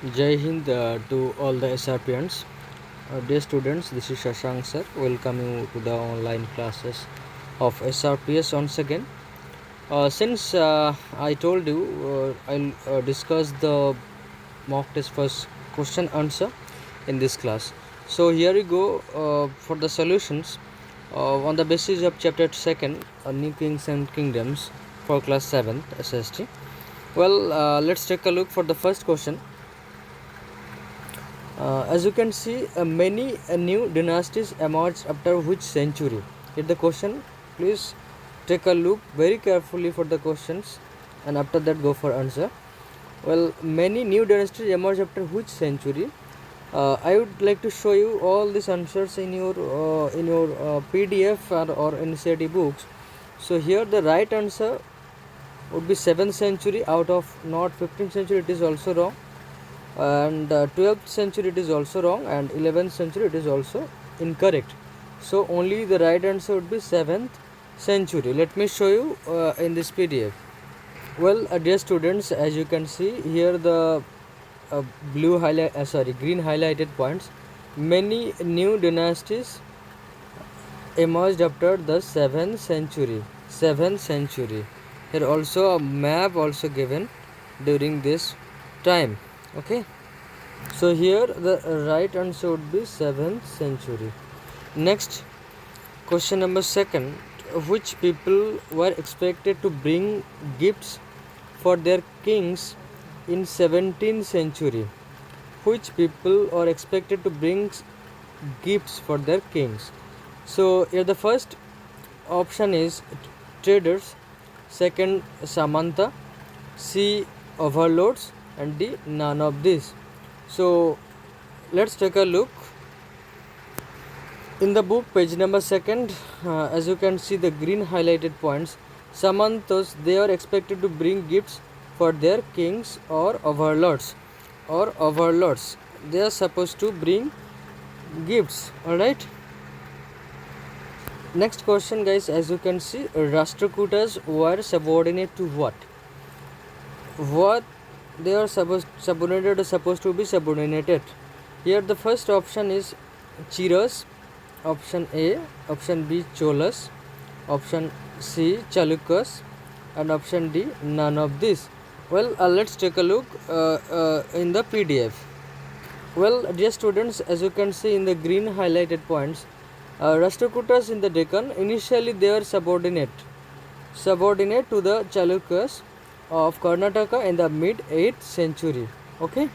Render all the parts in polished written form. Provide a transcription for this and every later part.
Jai Hind to all the SRPians. Dear students, this is Shashank sir. Welcome you to the online classes of SRPS once again. Since I told you, I'll discuss the mock test first question answer in this class. So here we go for the solutions on the basis of chapter 2nd, New Kings and Kingdoms for class 7th SST. Well, let's take a look for the first question. As you can see, many new dynasties emerged after which century? Hit the question. Please take a look very carefully for the questions, and after that go for answer. Well, many new dynasties emerged after which century? I would like to show you all these answers in your PDF or NCERT books. So here the right answer would be 7th century. Out of not 15th century, it is also wrong, and 12th century it is also wrong, and 11th century it is also incorrect. So only the right answer would be 7th century. Let me show you in this PDF. Well, dear students, as you can see here, the green highlighted points, many new dynasties emerged after the 7th century. Here also a map also given during this time. Okay, so here the right answer would be 7th century. Next, question number 2nd. Which people were expected to bring gifts for their kings in 17th century? Which people are expected to bring gifts for their kings? So here the first option is traders, second Samantha, C overlords, and D none of these. So let's take a look in the book, page number 2nd. As you can see the green highlighted points, Samanthas, they are expected to bring gifts for their kings or overlords. They are supposed to bring gifts. Alright. Next question, guys. As you can see, Rashtrakutas were subordinate to what? What they are supposed to be subordinated. Here the first option is Chiras, option A, option B Cholas, option C Chalukyas, and option D none of these. Well, let's take a look in the PDF. Well, dear students, as you can see in the green highlighted points, Rashtrakutas in the Deccan, initially they were subordinate to the Chalukyas of Karnataka in the mid 8th century. Okay,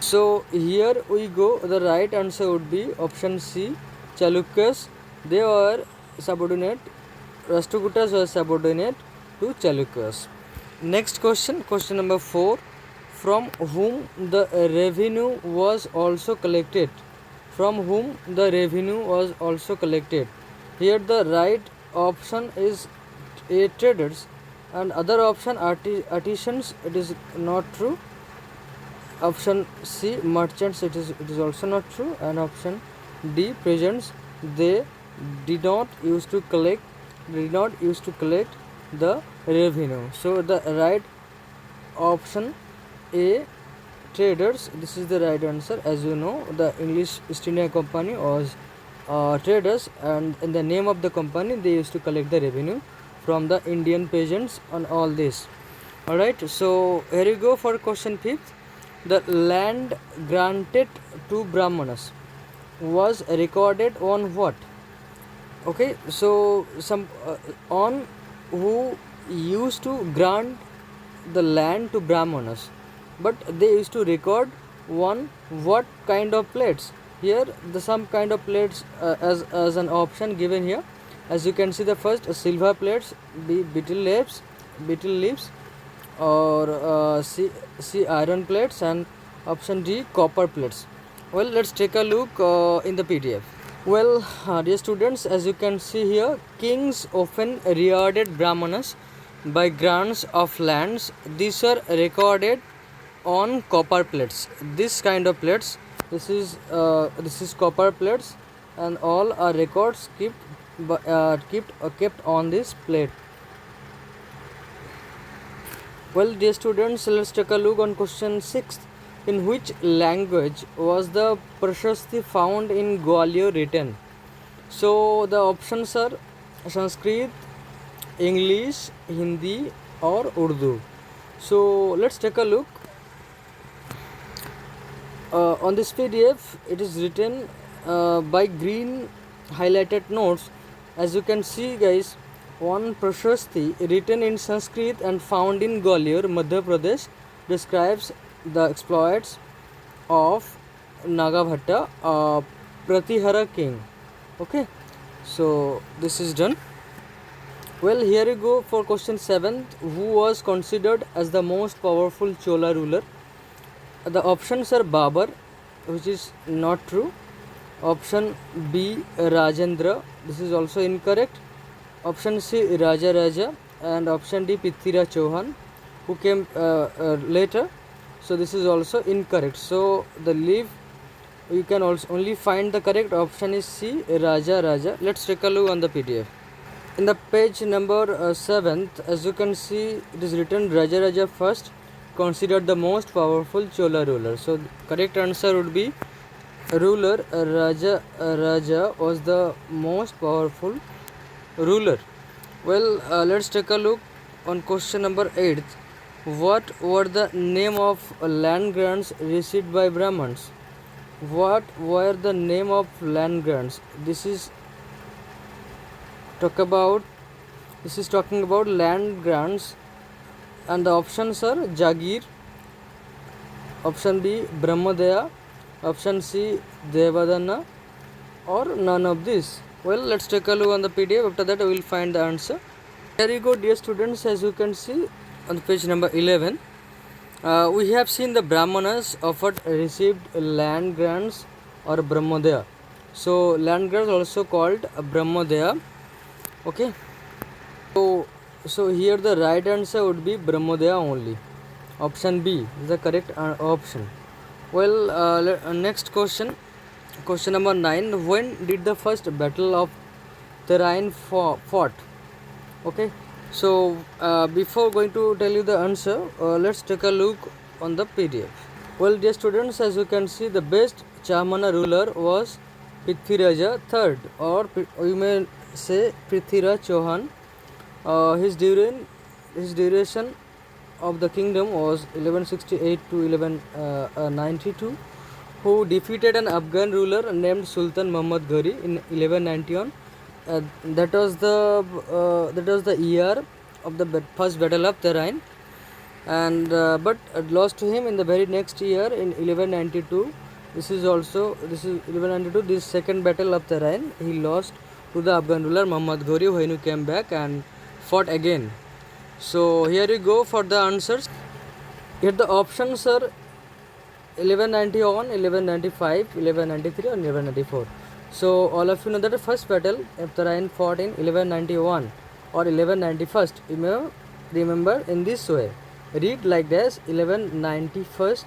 so here we go. The right answer would be option C, Chalukyas. They were subordinate, Rashtrakutas were subordinate to Chalukyas. Next question, question number 4. From whom the revenue was also collected? From whom the revenue was also collected? Here the right option is A, traders, and other option artisans. It is not true. Option C, merchants. It is also not true. And option D, peasants. They did not used to collect the revenue. So the right option A, traders. This is the right answer. As you know, the English East India Company was traders, and in the name of the company they used to collect the revenue from the Indian peasants on all this. Alright, so here you go for question 5th. The land granted to Brahmanas was recorded on what? Okay, so some on who used to grant the land to Brahmanas, but they used to record one what kind of plates. Here the some kind of plates as an option given here. As you can see, the first silver plates, B betel leaves, or C iron plates, and option D copper plates. Well, let's take a look in the PDF. Well, dear students, as you can see here, kings often rewarded Brahmanas by grants of lands. These are recorded on copper plates. This kind of plates, this is copper plates, and all are records kept on this plate. Well, dear students, let's take a look on question 6. In which language was the Prashasti found in Gwalior written? So the options are Sanskrit, English, Hindi, or Urdu. So let's take a look. On this PDF, it is written by green highlighted notes. As you can see, guys, one Prashasti written in Sanskrit and found in Gwalior, Madhya Pradesh, describes the exploits of Nagabhatta, Pratihara king. Okay, so this is done. Well, here we go for question 7. Who was considered as the most powerful Chola ruler? The options are Babur, which is not true. Option B, Rajendra, this is also incorrect. Option C, Raja Raja, and option D, Prithviraj Chauhan, who came later. So this is also incorrect. So the leave, you can also only find the correct option is C, Raja Raja. Let's take a look on the PDF. In the page number 7th, as you can see, it is written Raja Raja first considered the most powerful Chola ruler. So correct answer would be ruler Raja Raja was the most powerful ruler. Well, let's take a look on question number 8. What were the name of land grants received by Brahmins? What were the name of land grants? This is talking about land grants, and the options are Jagir, option B Brahmadaya, option C Devadana, or none of this. Well, let's take a look on the PDF. After that, we will find the answer. Here you go, dear students. As you can see on page number 11, we have seen the Brahmanas offered received land grants or Brahmadaya. So land grants also called Brahmadaya. Okay. So here the right answer would be Brahmadaya only. Option B is the correct option. Well, next question. Question number 9. When did the first battle of Tarain fought? Okay. So before going to tell you the answer, let's take a look on the PDF. Well, dear students, as you can see, the best Chamana ruler was Prithviraja III, or you may say Prithviraj Chauhan. His duration of the kingdom was 1168 to 1192, who defeated an Afghan ruler named Sultan Muhammad Ghori in 1191. That was the year of the first battle of Tarain, and but lost to him in the very next year in 1192. This is 1192. This second battle of Tarain, he lost to the Afghan ruler Muhammad Ghori, when he came back and fought again. So here you go for the answers. Here the options are 1191, 1195, 1193, and 1194. So all of you know that the first battle of Tarain fought in 1191 or 1191. You may remember in this way. Read like this: 1191,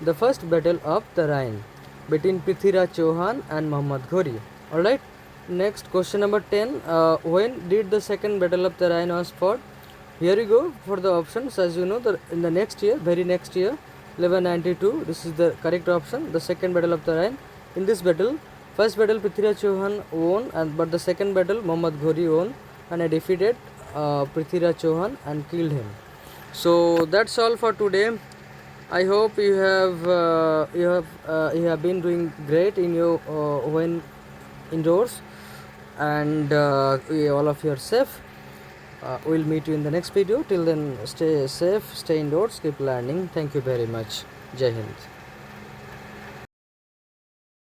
the first battle of Tarain between Prithviraj Chauhan and Muhammad Ghori. Alright. Next, question number 10. When did the second battle of Tarain was fought? Here you go for the options. As you know, in the next year, very next year, 1192. This is the correct option. The second battle of Tarain. In this battle, first battle Prithviraj Chauhan won, but the second battle Muhammad Ghori won, and I defeated Prithviraj Chauhan and killed him. So that's all for today. I hope you have been doing great in your when indoors, and all of you are safe. We'll meet you in the next video. Till then, stay safe, stay indoors, keep learning. Thank you very much. Jai Hind.